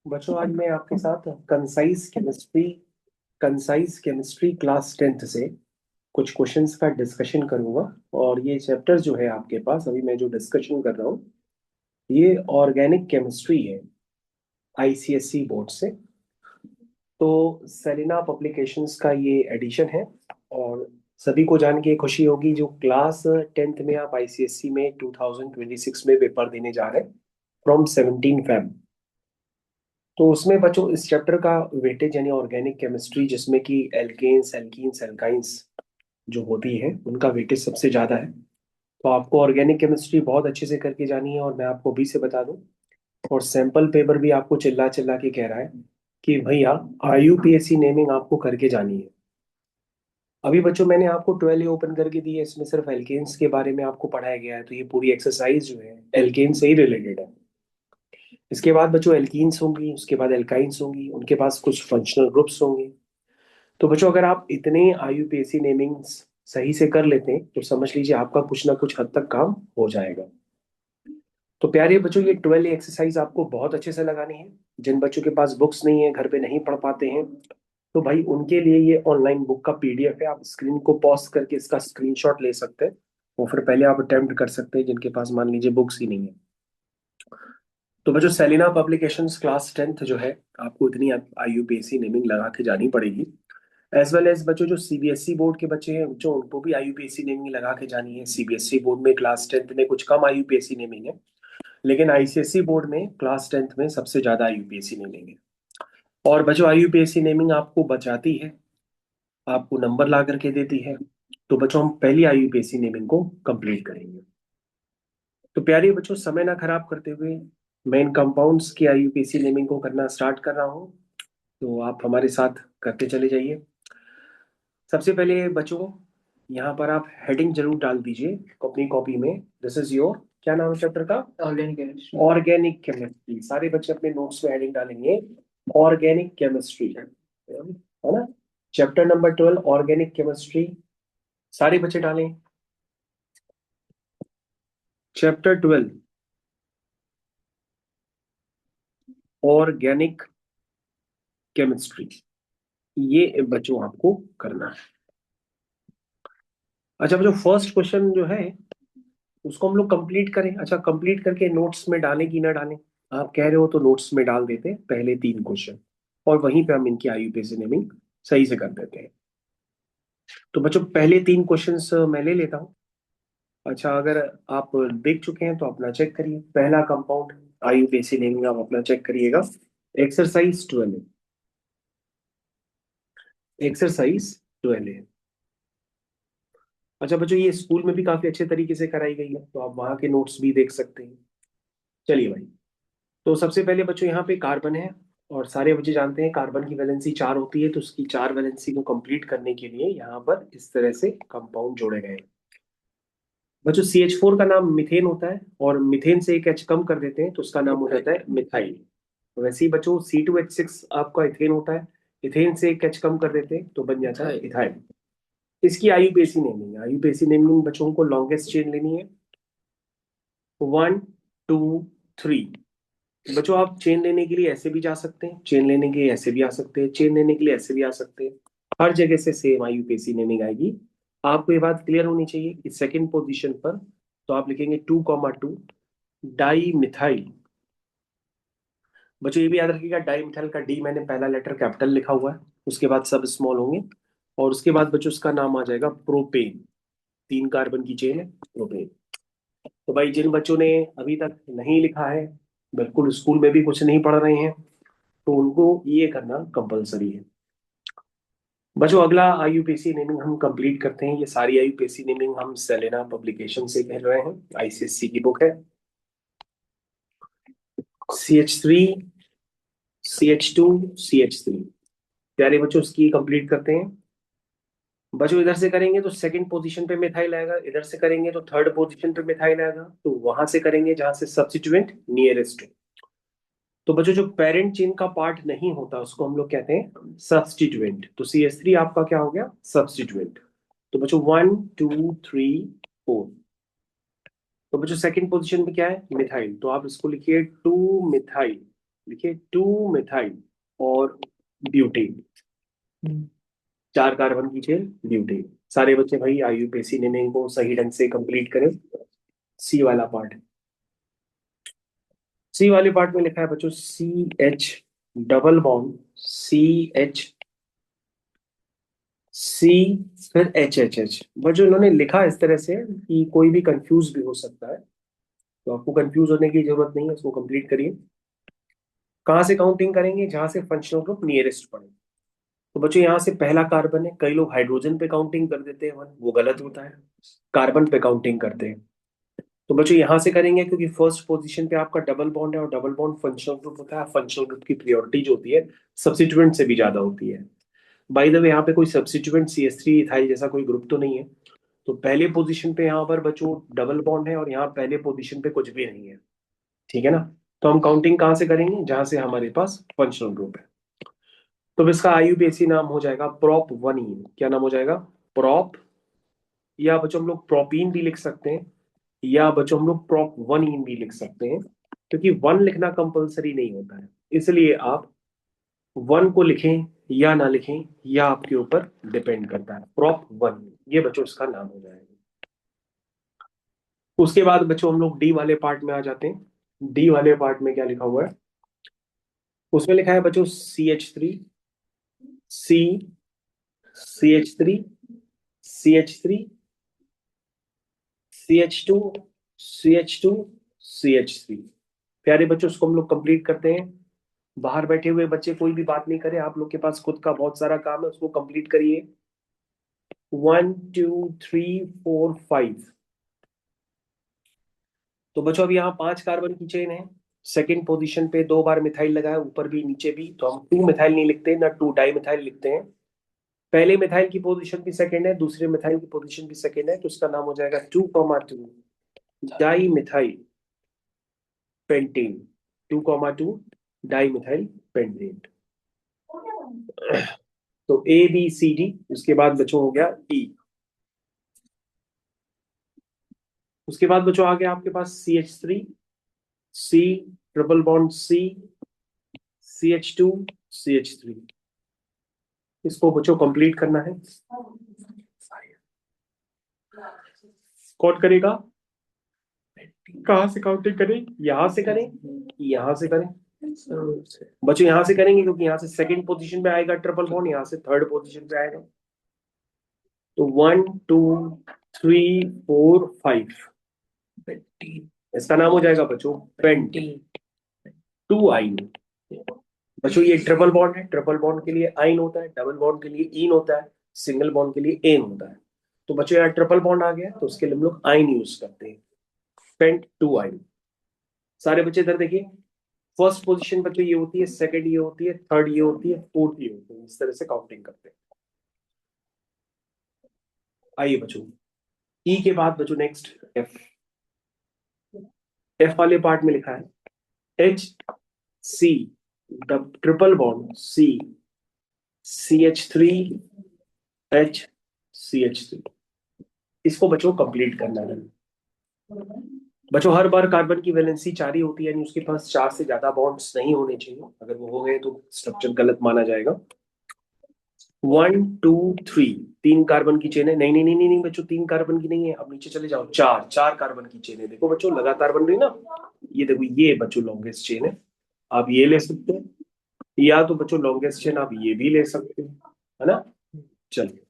बच्चों आज मैं आपके साथ कंसाइज केमिस्ट्री क्लास 10th से कुछ क्वेश्चंस का डिस्कशन करूंगा। और ये चैप्टर जो है आपके पास अभी मैं जो डिस्कशन कर रहा हूँ ये ऑर्गेनिक केमिस्ट्री है, आईसीएसई बोर्ड से। तो सेलिना पब्लिकेशंस का ये एडिशन है। और सभी को जान के खुशी होगी जो क्लास 10th में आप आईसीएसई में 2026 में पेपर देने जा रहे हैं फ्रॉम 17 Feb। तो उसमें बच्चों इस चैप्टर का वेटेज यानी ऑर्गेनिक केमिस्ट्री जिसमें कि एल्केन्स एल्कीन्स एल्काइंस जो होती है उनका वेटेज सबसे ज्यादा है। तो आपको ऑर्गेनिक केमिस्ट्री बहुत अच्छे से करके जानी है और मैं आपको अभी से बता दूं। और सैंपल पेपर भी आपको चिल्ला चिल्ला के कह रहा है कि भैया आईयूपीएससी नेमिंग आपको करके जानी है। अभी बच्चों मैंने आपको 12 ओपन करके दी है, इसमें सिर्फ एल्केन्स के बारे में आपको पढ़ाया गया है। तो ये पूरी एक्सरसाइज जो है एल्केन से ही रिलेटेड है। इसके बाद बच्चों एल्कीन्स होंगी, उसके बाद एल्काइंस होंगी, उनके पास कुछ फंक्शनल ग्रुप्स होंगे। तो बच्चों अगर आप इतने आईयूपीएसी नेमिंग्स सही से कर लेते हैं तो समझ लीजिए आपका कुछ ना कुछ हद तक काम हो जाएगा। तो प्यारे बच्चों ये 12 एक्सरसाइज आपको बहुत अच्छे से लगानी है। जिन बच्चों के पास बुक्स नहीं है, घर पे नहीं पढ़ पाते हैं, तो भाई उनके लिए ये ऑनलाइन बुक का पीडीएफ है। आप स्क्रीन को पॉज करके इसका स्क्रीनशॉट ले सकते हैं और फिर पहले आप अटेम्प्ट कर सकते हैं जिनके पास मान लीजिए बुक्स ही नहीं है। तो बच्चों सेलिना पब्लिकेशंस क्लास 10th जो है आपको इतनी आईयूपीएसी नेमिंग लगा के जानी पड़ेगी। एज वेल एज बच्चों जो सीबीएसई बोर्ड के बच्चे हैं बच्चों उनको भी आईयूपीएसी नेमिंग लगा के जानी है। सीबीएसई बोर्ड में क्लास 10th में कुछ कम आईयूपीएसी नेमिंग है, लेकिन आईसीएसई बोर्ड में क्लास 10th में सबसे ज्यादा आईयूपीएसी नेमिंग है। और बच्चों आईयूपीएसी नेमिंग आपको बचाती है, आपको नंबर ला करके देती है। तो बच्चों हम पहली आईयूपीएसी नेमिंग को कंप्लीट करेंगे। तो प्यारे बच्चों समय ना खराब करते हुए मैं इन कंपाउंड्स की आईयूपीएसी नेमिंग को करना स्टार्ट कर रहा हूँ। तो आप हमारे साथ करते चले जाइए। सबसे पहले बच्चों यहाँ पर आप हेडिंग जरूर डाल दीजिए अपनी कॉपी में। दिस इज योर, क्या नाम है चैप्टर का? Organic chemistry. Organic chemistry. सारे बच्चे अपने नोट्स में हेडिंग डालेंगे ऑर्गेनिक केमिस्ट्री, है ना? Chapter number 12 organic chemistry. सारे बच्चे डालें चैप्टर 12 ऑर्गेनिक केमिस्ट्री। ये बच्चों आपको करना है। अच्छा बच्चों फर्स्ट क्वेश्चन जो है उसको हम लोग कंप्लीट करें। अच्छा कंप्लीट करके नोट्स में डालें कि ना डालें? आप कह रहे हो तो नोट्स में डाल देते हैं पहले 3 क्वेश्चन और वहीं पे हम इनकी आईयूपीएसी नेमिंग सही से कर देते हैं। तो बच्चों पहले 3 क्वेश्चंस मैं ले लेता हूँ। अच्छा अगर आप देख चुके हैं तो अपना चेक करिए। पहला कंपाउंड आईयूपीएसी नेमिंग आप अपना चेक करिएगा। Exercise 12, exercise 12। अच्छा बच्चों ये स्कूल में भी काफी अच्छे तरीके से कराई गई है तो आप वहां के नोट्स भी देख सकते हैं। चलिए भाई, तो सबसे पहले बच्चों यहाँ पे कार्बन है। और सारे बच्चे जानते हैं कार्बन की वैलेंसी 4 होती है, तो उसकी 4 वैलेंसी को कंप्लीट करने के लिए यहाँ पर इस तरह से कंपाउंड जोड़े गए हैं। बच्चों CH4 का नाम मिथेन होता है और मिथेन से एक एच कम कर देते हैं तो उसका नाम हो जाता है मिथाइल। वैसे ही बच्चों C2H6 आपका इथेन होता है, इथेन से एक एच कम कर देते हैं तो बन जाता है इथाइल। इसकी आईयूपीएसी नेमिंग है। आईयूपीएसी नेमिंग बच्चों को लॉन्गेस्ट चेन लेनी है, 1 2 3। बच्चों आप चेन लेने के लिए ऐसे भी जा सकते हैं, चेन लेने के लिए ऐसे भी आ सकते हैं, चेन लेने के लिए ऐसे भी आ सकते हैं। हर जगह से सेम आईयूपीएसी नेमिंग आएगी। आपको ये बात क्लियर होनी चाहिए कि सेकंड पोजीशन पर तो आप लिखेंगे 2,2 डाई मिथाइल। बच्चों ये भी याद रखिएगा डाई मिथाइल का डी मैंने पहला लेटर कैपिटल लिखा हुआ है, उसके बाद सब स्मॉल होंगे। और उसके बाद बच्चों उसका नाम आ जाएगा प्रोपेन। 3 कार्बन की चेन है प्रोपेन। तो भाई जिन बच्चों ने अभी तक नहीं लिखा है, बिल्कुल स्कूल में भी कुछ नहीं पढ़ रहे हैं, तो उनको ये करना कंपलसरी है। बच्चों अगला आईयूपीएसी नेमिंग हम कंप्लीट करते हैं। ये सारी आईयूपीएसी नेमिंग हम सेलेना पब्लिकेशन से कर रहे हैं, आईसीएससी की बुक है। CH3 CH2 CH3। प्यारे बच्चों इसकी कंप्लीट करते हैं। बच्चों इधर से करेंगे तो सेकंड पोजीशन पे मिथाइल आएगा, इधर से करेंगे तो थर्ड पोजीशन पे मिथाइल आएगा, तो वहां से करेंगे जहां से सब्स्टिट्यूएंट नियरेस्ट हो। तो बच्चों जो पेरेंट चेन का पार्ट नहीं होता उसको हम लोग कहते हैं सब्स्टिट्यूएंट। तो CH3 आपका क्या हो गया? सब्स्टिट्यूएंट। तो बच्चों 1 2 3 4। तो बच्चों सेकंड पोजीशन पे क्या है? मिथाइल। तो आप इसको लिखिए 2 मिथाइल। लिखिए 2 मिथाइल और ब्यूटेन, 4 कार्बन की चेन ब्यूटेन। सारे बच्चे भाई आईयूपीएसी ने इनको सही ढंग से कंप्लीट करें। सी वाला पार्ट, सी वाले पार्ट में लिखा है बच्चों CH double bond CH C फिर HHH। बच्चों इन्होंने लिखा इस तरह से कि कोई भी कंफ्यूज भी हो सकता है, तो आपको कंफ्यूज होने की जरूरत नहीं है, इसको कंप्लीट करिए। कहाँ से काउंटिंग करेंगे? जहां से फंक्शनल ग्रुप नियरेस्ट पड़े। तो बच्चों यहाँ से पहला कार्बन है, कई लोग हाइड्रोजन पे काउंटिंग कर देते हैं वन, वो गलत होता है, कार्बन पे काउंटिंग करते हैं। तो बच्चों यहाँ से करेंगे क्योंकि फर्स्ट पोजीशन पे आपका डबल बॉन्ड है और डबल बॉन्ड फंक्शनल ग्रुप होता है। फंक्शनल ग्रुप की प्रायोरिटी जो होती है सब्स्टिट्यूएंट से भी ज्यादा होती है। बाय द वे यहाँ पे कोई सब्स्टिट्यूएंट CH3 इथाइल जैसा कोई ग्रुप तो नहीं है। तो पहले पोजीशन पे यहाँ पर बच्चों डबल बॉन्ड है और यहाँ पहले पोजीशन पे कुछ भी नहीं है। ठीक है ना? तो हम काउंटिंग कहाँ से करेंगे? जहां से हमारे पास फंक्शनल ग्रुप है। तो इसका आईयूपीएसी नाम हो जाएगा प्रोप 1इन। क्या नाम हो जाएगा? प्रोप, या बच्चों हम लोग प्रोपीन भी लिख सकते हैं, या बच्चों हम लोग प्रोप 1इन भी लिख सकते हैं, क्योंकि वन लिखना कंपलसरी नहीं होता है। इसलिए आप वन को लिखें या ना लिखें, या आपके ऊपर डिपेंड करता है। प्रोप 1, ये बच्चों इसका नाम हो जाएगा। उसके बाद बच्चों हम लोग डी वाले पार्ट में आ जाते हैं। डी वाले पार्ट में क्या लिखा हुआ है? उसमें लिखा है बच्चों CH3 C CH3 CH3 CH2 CH2 CH3। प्यारे बच्चों उसको हम लोग कंप्लीट करते हैं। बाहर बैठे हुए बच्चे कोई भी बात नहीं करे, आप लोग के पास खुद का बहुत सारा काम है, उसको कंप्लीट करिए। 1 2 3 4 5। तो बच्चों अभी यहाँ 5 कार्बन की चेन है। सेकेंड पोजीशन पे 2 बार मिथाइल लगाया, ऊपर भी नीचे भी, तो हम 2 मिथाइल नहीं लिखते ना 2 डाई मिथाइल लिखते हैं। पहले मिथाइल की पोजीशन भी सेकेंड है, दूसरे मिथाइल की पोजीशन भी सेकेंड है, तो उसका नाम हो जाएगा 2,2 di methyl pentane. 2,2 di methyl pentane. तो ABCD, उसके बाद बच्चों हो गया E। उसके बाद बच्चों आ गया आपके पास CH3 C triple bond C CH2 CH3। इसको बच्चों कंप्लीट करना है। कौन करेगा? कहाँ से काउंटिंग करें? यहां से करें, यहां से करें? बच्चों यहां से करेंगे क्योंकि यहां से सेकंड पोजीशन पे आएगा ट्रिपल बॉन्ड, यहां से थर्ड पोजीशन पे आएगा। तो 1 2 3 4 5, इसका नाम हो जाएगा बच्चों पेंट 2 आइन। बच्चों ये ट्रिपल बॉन्ड है, ट्रिपल बॉन्ड के लिए आइन होता है, डबल बॉन्ड के लिए इन होता है, सिंगल बॉन्ड के लिए एन होता है। तो बच्चों यहाँ ट्रिपल बॉन्ड आ गया तो उसके लिए हम लोग आइन यूज करते हैं, पेंट 2 आइन। सारे बच्चे इधर देखिए। फर्स्ट पोजीशन बच्चों ये होती है, सेकंड ये होती है, थर्ड ये होती है, फोर्थ ये होती है। इस तरह से काउंटिंग करते हैं। आइए बच्चों, ई के बाद बच्चों नेक्स्ट एफ। एफ वाले पार्ट में लिखा है HC triple bond CH3 HCH3। इसको बच्चों कंप्लीट करना है। बच्चों हर बार कार्बन की वैलेंसी 4 ही होती है, यानी उसके पास 4 से ज्यादा बॉन्ड्स नहीं होने चाहिए। अगर वो हो गए तो स्ट्रक्चर गलत माना जाएगा। 1 2 3, 3 कार्बन की चेन है। नहीं नहीं नहीं नहीं नहीं बच्चों, 3 कार्बन की नहीं है, अब नीचे चले जाओ। 4 कार्बन की चेन है। देखो बच्चों लगातार बन रही ना। ये देखो, ये बच्चों लॉन्गेस्ट चेन है, आप ये ले सकते हैं, या तो बच्चों लॉन्गेस्ट चेन आप ये भी ले सकते हैं, है ना? चलिए,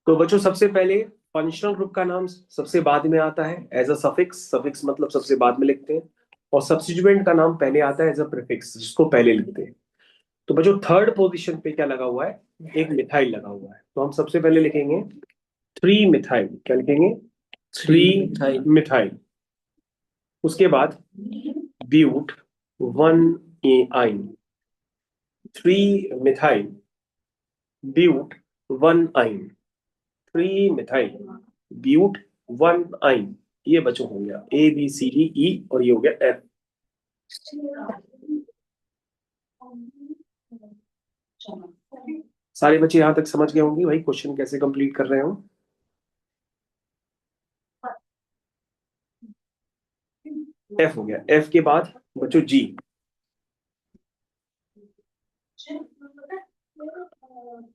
तो बच्चों सबसे पहले फंक्शनल ग्रुप का नाम सबसे बाद में आता है एज अ सफिक्स। सफिक्स मतलब सबसे बाद में लिखते हैं। और सब्स्टिट्यूएंट का नाम पहले आता है एज अ प्रीफिक्स, जिसको पहले लिखते हैं। तो बच्चों थर्ड पोजीशन पे क्या लगा हुआ है? एक मिथाइल लगा हुआ है, तो हम सबसे पहले लिखेंगे 3 मिथाइल। क्या लिखेंगे? 3 मिथाइल। उसके बाद ब्यूट 1 आइन। 3 मिथाइल ब्यूट 1 आइन। 3 मिथाइल ब्यूट 1 आइन। ये बच्चों हो गया ABCDE, और ये हो गया F। सारे बच्चे यहां तक समझ गए होंगे भाई क्वेश्चन कैसे कंप्लीट कर रहे हो? एफ हो गया। एफ के बाद बच्चों जी।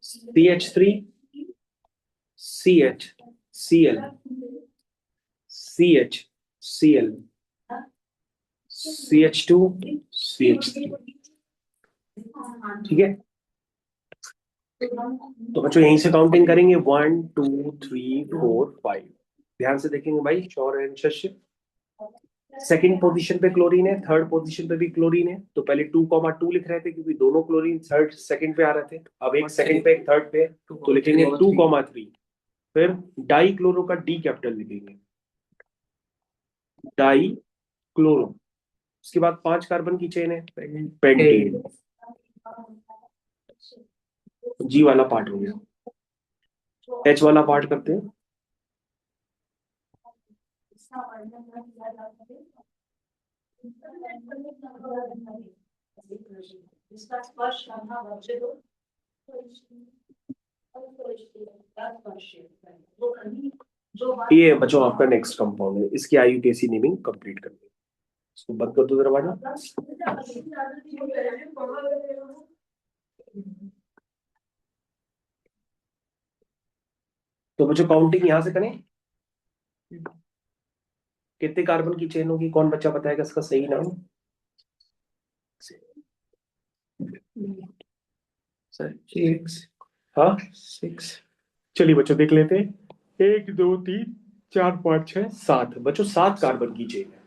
CH3, CH, Cl, CH, Cl, CH2, CH3। ठीक है, तो बच्चों यहीं से काउंटिंग करेंगे 1 2 3 4 5। ध्यान से देखेंगे भाई, श्योर एंड शस्य। सेकंड पोजीशन पे क्लोरीन है, थर्ड पोजीशन पे भी क्लोरीन है। तो पहले 2,2 लिख रहे थे क्योंकि दोनों क्लोरीन थर्ड सेकंड पे आ रहे थे। अब एक सेकंड पे एक थर्ड पे, तो लिखेंगे 2,3। फिर डाई क्लोरो का डी कैपिटल लिखेंगे, डाई क्लोरो। उसके बाद 5 कार्बन की चेन है, पेंटेन। जी वाला पार्ट हो गया। एच वाला पार्ट करते हैं। ये बच्चों आपका नेक्स्ट कंपाउंड है, इसकी IUPAC नेमिंग कंप्लीट कर दो। इसको बंद कर दो दरवाजा। तो बच्चों काउंटिंग यहां से करें, कितने कार्बन की चेन होगी? कौन बच्चा बताएगा इसका सही नाम? सर 6। हाँ 6। चलिए बच्चों देख लेते हैं। 1 2 3 4 5 6 7 बच्चों 7 कार्बन की चेन है।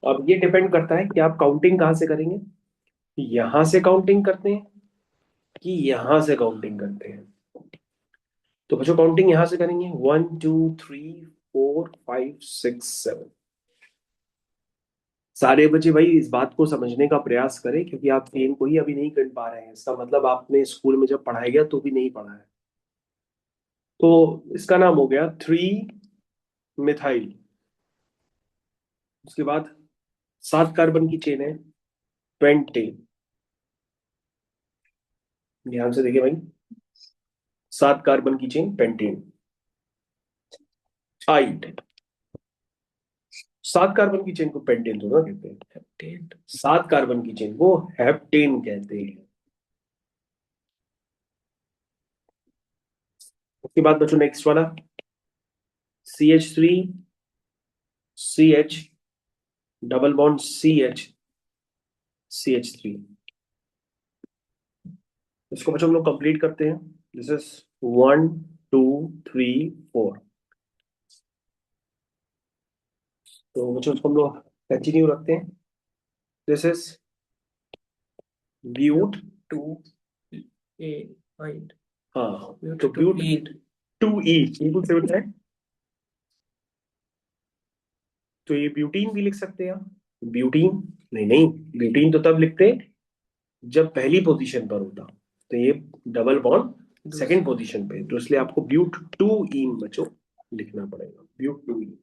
अब ये डिपेंड करता है कि आप काउंटिंग कहाँ से करेंगे, यहां से काउंटिंग करते हैं कि यहां से काउंटिंग करते हैं। तो बच्चों काउंटिंग यहां से करेंगे 1 2 3 4 5 6 7। सारे बच्चे भाई इस बात को समझने का प्रयास करें, क्योंकि आप गेम को ही अभी नहीं कर पा रहे हैं, इसका मतलब आपने स्कूल में जब पढ़ाया गया तो भी नहीं पढ़ा है। तो इसका नाम हो गया 3 मिथाइल। उसके बाद 7 कार्बन की चेन है, पेंटेन। ध्यान से देखिए भाई, 7 कार्बन की चेन पेंटेन। आइड। 7 कार्बन की चेन को पेंटेन थोड़ा कहते हैं, हेप्टेन। 7 कार्बन की चेन को हेप्टेन कहते हैं। उसके बाद बच्चों नेक्स्ट वाला CH3, CH, double bond CH, CH3। इसको बच्चों हम लोग कंप्लीट करते हैं। This is 1 2 3 4। तो बच्चों उसको हम लोग कंटिन्यू रखते हैं। दिस इज ब्यूट टू ए आइड। हाँ तो ब्यूट 2E बिल्कुल से होता है। तो ये ब्यूटीन भी लिख सकते हैं आप। ब्यूटीन, नहीं नहीं, ब्यूटीन तो तब लिखते जब पहली पोजीशन पर होता। तो ये डबल बॉन्ड सेकंड पोजीशन पे, तो इसलिए आपको ब्यूट 2E बच्चों लिखना पड़ेगा, ब्यूट 2E।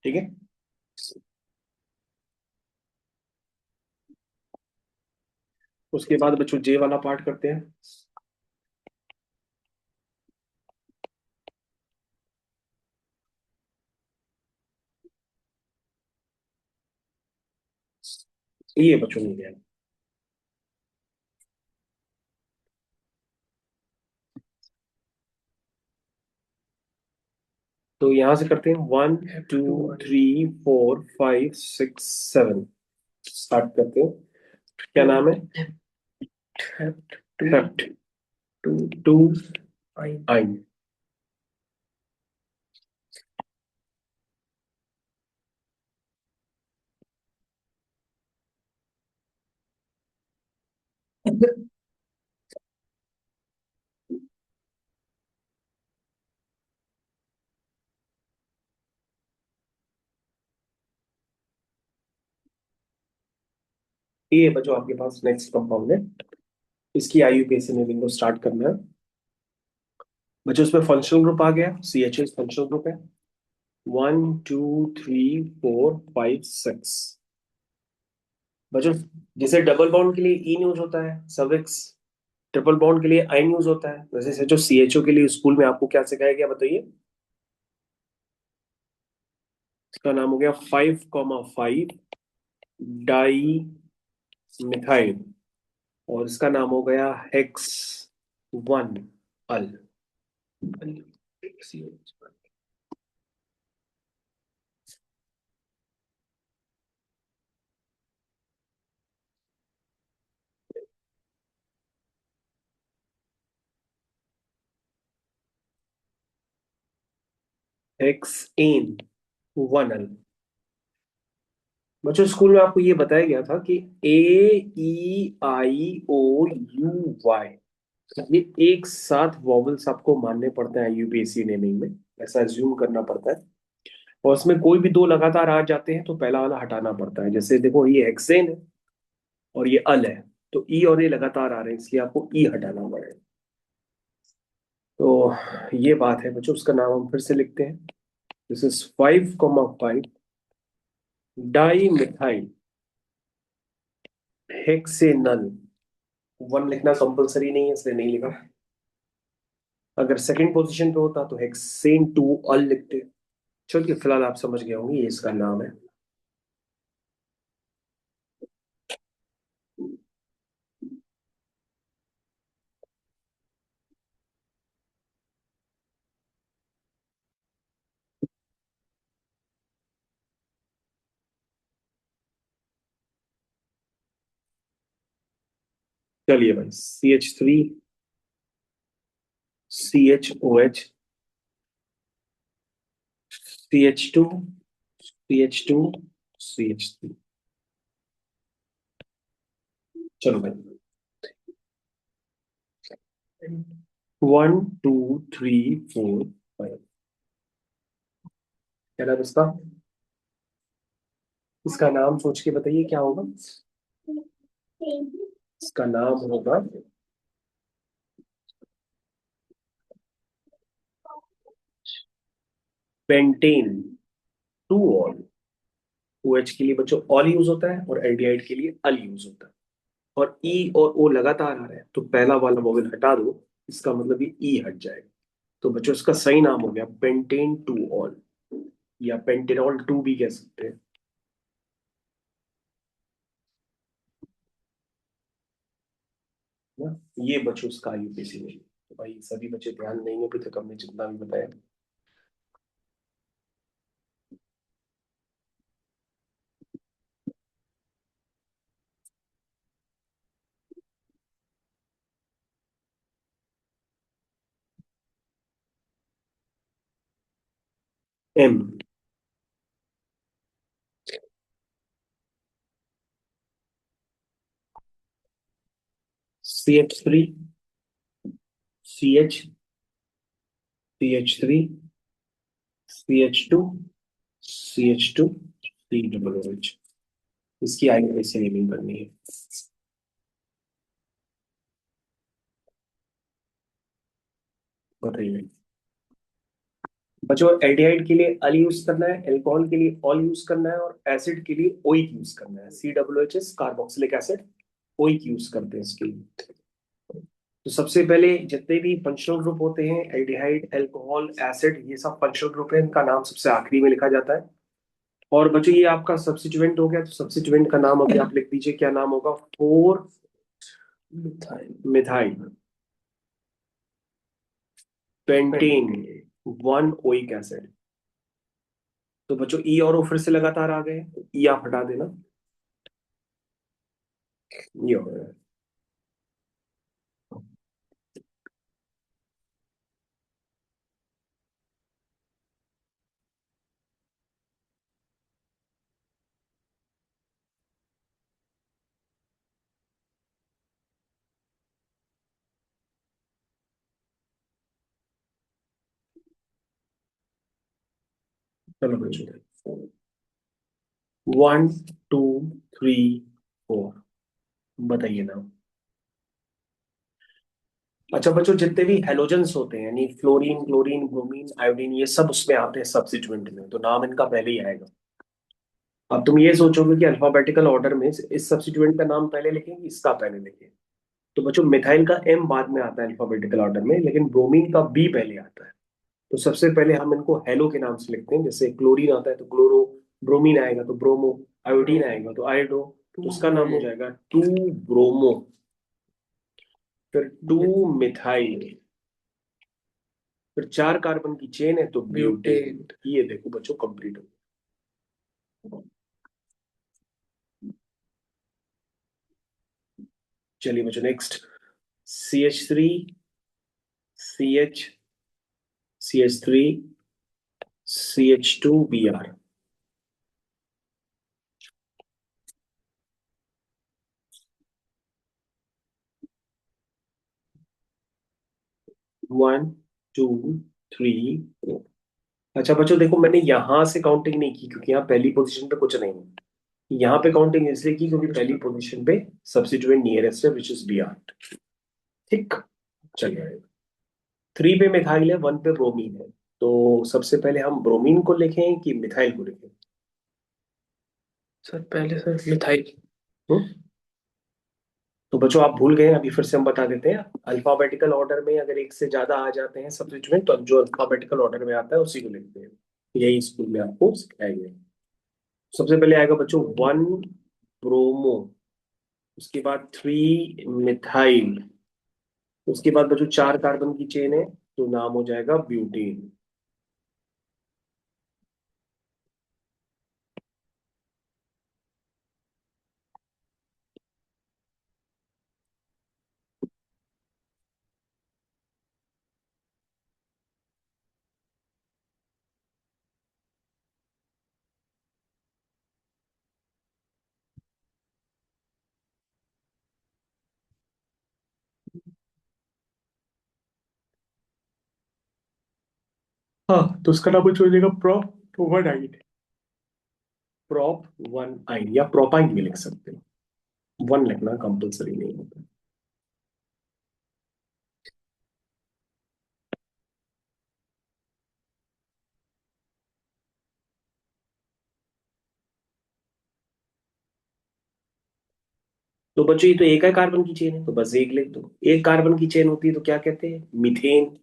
ठीक है, उसके बाद बच्चों जे वाला पार्ट करते हैं। ये बच्चों नहीं गया। तो यहां से करते हैं 1 2 3 4 5 6 7। स्टार्ट करते हैं। क्या नाम है? Hept to two yne. ये बच्चों आपके पास नेक्स्ट कंपाउंड है, इसकी IUPAC नेमिंग को स्टार्ट करना है। बच्चों उसमें फंक्शनल ग्रुप आ गया, CH फंक्शनल ग्रुप है। 1 2 3 4 5 6। बच्चों जैसे डबल बॉन्ड के लिए इन यूज होता है सफिक्स, ट्रिपल बॉन्ड के लिए आइन यूज होता है, वैसे जो CHO के लिए स्कूल में आपको क्या सिखाया गया बताइए? इसका नाम हो गया 5,5 डाई मिथाइल, और इसका नाम हो गया हेक्स वन अल। हेक्स एन वन अल। बच्चों स्कूल में आपको ये बताया गया था कि AEIOU ये एक साथ वॉवल्स आपको मानने पड़ते हैं यूपीएससी नेमिंग में, ऐसा एज्यूम करना पड़ता है। और उसमें कोई भी दो लगातार आ जाते हैं तो पहला वाला हटाना पड़ता है। जैसे देखो ये हेक्सेन है और ये अल है, तो ई और ये लगातार आ रहे हैं इसलिए आपको ई हटाना पड़ेगा। तो ये बात है बच्चों, उसका नाम हम फिर से लिखते हैं। This is 5,5 dimethyl hexanal. One लिखना कंपलसरी नहीं है इसलिए नहीं लिखा। अगर सेकंड पोजीशन पे होता तो हेक्सेन टू अल लिखते। चलिए फिलहाल आप समझ गए होंगे ये इसका नाम है। चलिए भाई, CH3 CHOH CH2 CH2 CH3। चलो भाई, 1 2 3 4 5। क्या नाम इसका? इसका नाम सोच के बताइए क्या होगा। इसका नाम होगा पेंटेन टू ऑल। OH के लिए बच्चों ऑल यूज होता है और एल्डिहाइड के लिए अल यूज होता है। और ई और ओ लगातार आ रहा है तो पहला वाला वोवेल हटा दो, इसका मतलब ये ई हट जाएगा। तो बच्चों इसका सही नाम हो गया पेंटेन टू ऑल, या पेंटेनॉल टू भी कह सकते हैं ना। ये बच्चों उसका यूपीएससी में। तो भाई सभी बच्चे ध्यान देंगे अभी तक हमने जितना भी बताया। M CH3 CH CH3 CH2 CH2 COOH। इसकी आगे से नेमिंग करनी है। बताइए बच्चों, एल्डिहाइड के लिए अल यूज करना है, एल्कोहल के लिए ऑल यूज करना है, और एसिड के लिए ओइक यूज करना है। COOH carboxylic acid oic use करते हैं इसके लिए। तो सबसे पहले जितने भी फंक्शनल ग्रुप होते हैं, एल्डिहाइड एल्कोहल एसिड, ये सब फंक्शनल ग्रुप है, इनका नाम सबसे आखिरी में लिखा जाता है। और बच्चों ये आपका सब्स्टिट्यूएंट हो गया, तो सब्स्टिट्यूएंट का नाम अभी आप लिख दीजिए, क्या नाम होगा? 4 methyl pentane one oic acid. तो बच्चों ई और ओ फिर से लगातार आ गए, तो ई आप हटा देना। ये हो गया। चलो बच्चों, 1 2 3 4, बताइए नाम। अच्छा बच्चों, जितने भी हेलोजेंस होते हैं यानी फ्लोरीन क्लोरीन ब्रोमीन आयोडीन, ये सब उसमें आते हैं सब्स्टिट्यूएंट में, तो नाम इनका पहले ही आएगा। अब तुम ये सोचोगे कि अल्फाबेटिकल ऑर्डर में इस सब्स्टिट्यूएंट का नाम पहले लिखेंगे, इसका पहले लिखेंगे। तो बच्चों मिथाइल का M बाद में आता है अल्फाबेटिकल ऑर्डर में, लेकिन ब्रोमीन का B पहले आता है। तो सबसे पहले हम इनको हेलो के नाम से लिखते हैं। जैसे क्लोरीन आता है तो क्लोरो, ब्रोमीन आएगा तो ब्रोमो, आयोडीन आएगा तो आयोडो। तो उसका नाम हो जाएगा टू ब्रोमो, फिर टू मिथाइल, फिर चार कार्बन की चेन है तो ब्यूटेन। ये देखो बच्चों कंप्लीट हो गया। चलिए बच्चों next, CH3, CH, CH3, CH2Br। 1 2 3 4। अच्छा बच्चों देखो, मैंने यहां से काउंटिंग नहीं की क्योंकि यहाँ पहली पोजीशन पे कुछ नहीं है। यहाँ पे काउंटिंग इसलिए की क्योंकि पहली पोजीशन पे सब्स्टिट्यूएंट नियरेस्ट है विच इज Br। ठीक, चलिए। 3 पे मिथाइल है, 1 पे ब्रोमीन है। तो सबसे पहले हम ब्रोमीन को लिखें कि मिथाइल को लिखें? सर पहले सर मिथाइल। हम्म? तो बच्चों आप भूल गए, अभी फिर से हम बता देते हैं। अल्फाबेटिकल ऑर्डर में अगर एक से ज्यादा आ जाते हैं सब्स्टिट्यूएंट, तो जो अल्फाबेटिकल ऑर्डर में आता है उसी को लिखते हैं। यही स्कूल में आपको सिखाया गया है। सबसे पहले आएगा बच्चों 1 ब्रोमो, उसके बाद 3 मिथाइल, उसके बाद बच्चों चार कार्बन की चेन है तो नाम हो जाएगा ब्यूटेन। हाँ, तो उसका नाम बच्चों हो जाएगा प्रोप 1 आइन। प्रोप 1 आइन या प्रोपाइन भी लिख सकते हो, 1 लिखना कंपलसरी नहीं होता। तो बच्चों ये तो एक है कार्बन की चेन है तो बस एक लिख दो। एक कार्बन की चेन होती है तो क्या कहते हैं? मीथेन।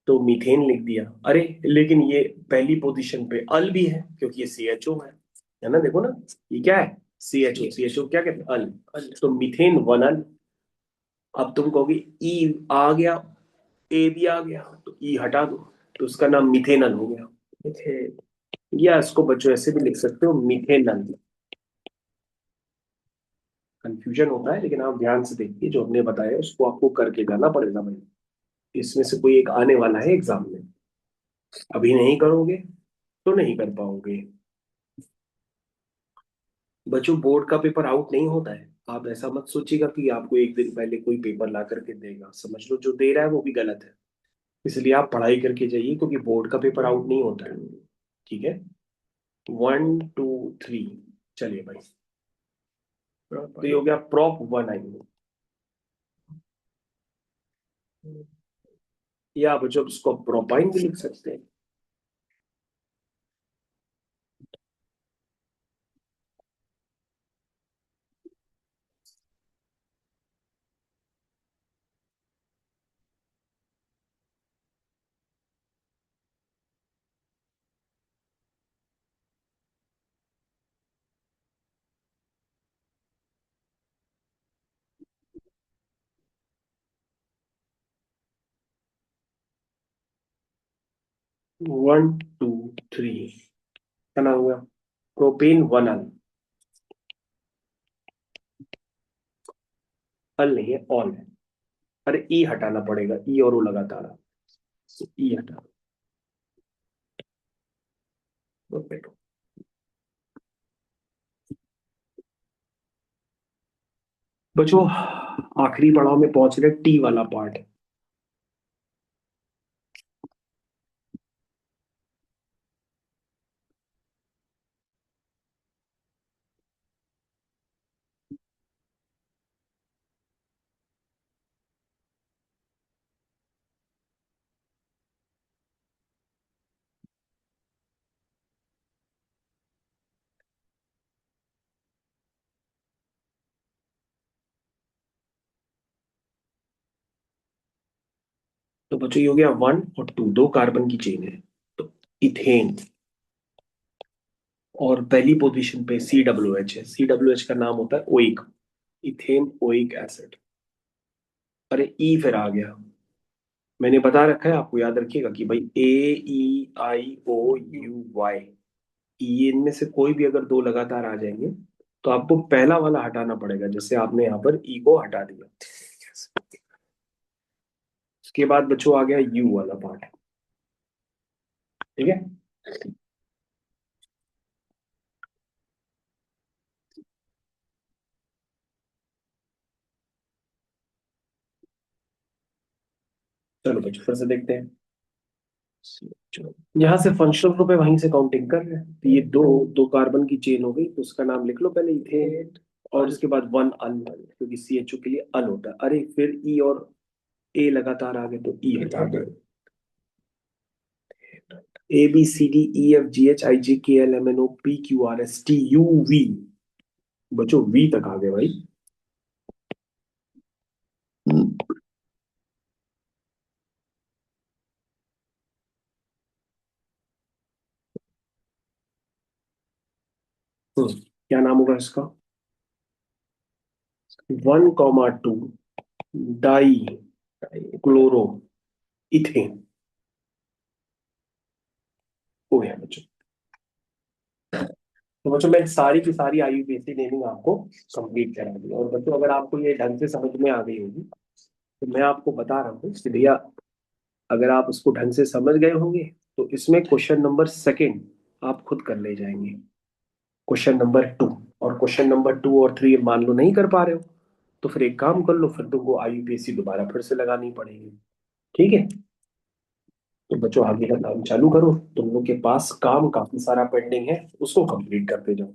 तो मीथेन लिख दिया। अरे लेकिन ये पहली पोजीशन पे अल भी है क्योंकि ये CHO है ना? देखो ना, ये क्या है? CHO। CHO क्या कहते हैं? अल। तो मीथेन 1 अल। अब तुम कहोगे ई आ गया, ए भी आ गया, तो ई हटा दो, तो उसका नाम मिथेनल हो गया। मिथेन, या इसको बच्चों ऐसे भी लिख सकते हो, मिथेनल। कंफ्यूजन होता है लेकिन आप ध्यान से देखिए, जो हमने बताया उसको आपको करके जाना पड़ेगा भाई। इसमें से कोई एक आने वाला है एग्जाम में, अभी नहीं करोगे तो नहीं कर पाओगे। बच्चों बोर्ड का पेपर आउट नहीं होता है, आप ऐसा मत सोचिएगा कि आपको एक दिन पहले कोई पेपर ला करके देगा। समझ लो जो दे रहा है वो भी गलत है। इसलिए आप पढ़ाई करके जाइए क्योंकि बोर्ड का पेपर आउट नहीं होता है। ठीक है, 1 2 3। चलिए भाई, तो ये हो गया प्रोप 1 आइन। या बच्चों उसको प्रोपाइन भी लिख सकते हैं। 1 2 3 क्या नाम हुआ? प्रोपेन 1 अल। अल नहीं है, ऑन है। अरे ई हटाना पड़ेगा, ई और ओ लगातार, ई हटा दो। बच्चों आखिरी पड़ाव में पहुंच रहे, टी वाला पार्ट। तो बच्चों ये हो गया 1 और 2, दो कार्बन की चेन है। तो इथेन, और पहली पोजीशन पे COOH है। COOH का नाम होता है ओइक, इथेन ओइक एसिड। अरे ई फिर आ गया। मैंने बता रखा है, आपको याद रखिएगा कि भाई AEIOUY, ये इनमें से कोई भी अगर दो लगातार आ जाएंगे तो आपको पहला वाला हटाना पड़ेगा, जैसे आपने यहाँ पर ई को हटा दिया। उसके बाद बच्चों आ गया यू वाला पार्ट। ठीक है। चलो बच्चों फिर से देखते हैं। चलो, यहाँ से फंक्शनल ग्रुप है, वहीं से काउंटिंग कर रहे हैं। तो ये दो दो कार्बन की चेन हो गई, तो उसका नाम लिख लो पहले इथेन, और उसके बाद वन अन, क्योंकि CHO के लिए अन होता है। अरे फिर ई और ए लगातार आ गए तो ई हटा दो। ABCDEFGHIJKLMNOPQRSTUV, बच्चों वी तक आ गए भाई। क्या नाम होगा इसका? 1,2 डाई क्लोरो इथेन हो गया बच्चों। तो बच्चों मैं सारी की सारी IUPAC नेमिंग आपको कंप्लीट करा दी, और बच्चों अगर आपको ये ढंग से समझ में आ गई होगी तो मैं आपको बता रहा हूँ कि भैया, अगर आप उसको ढंग से समझ गए होंगे तो इसमें क्वेश्चन नंबर सेकंड आप खुद कर ले जाएंगे, क्वेश्चन नंबर 2। और क्वेश्चन नंबर 2 और 3 मान लो नहीं कर पा रहे हो, तो फिर एक काम कर लो, फिर तुमको IUPAC दोबारा फिर से लगानी पड़ेगी। ठीक है। तो बच्चों आगे का काम चालू करो, तुम लोग के पास काम काफी सारा पेंडिंग है, उसको कंप्लीट करते जाओ।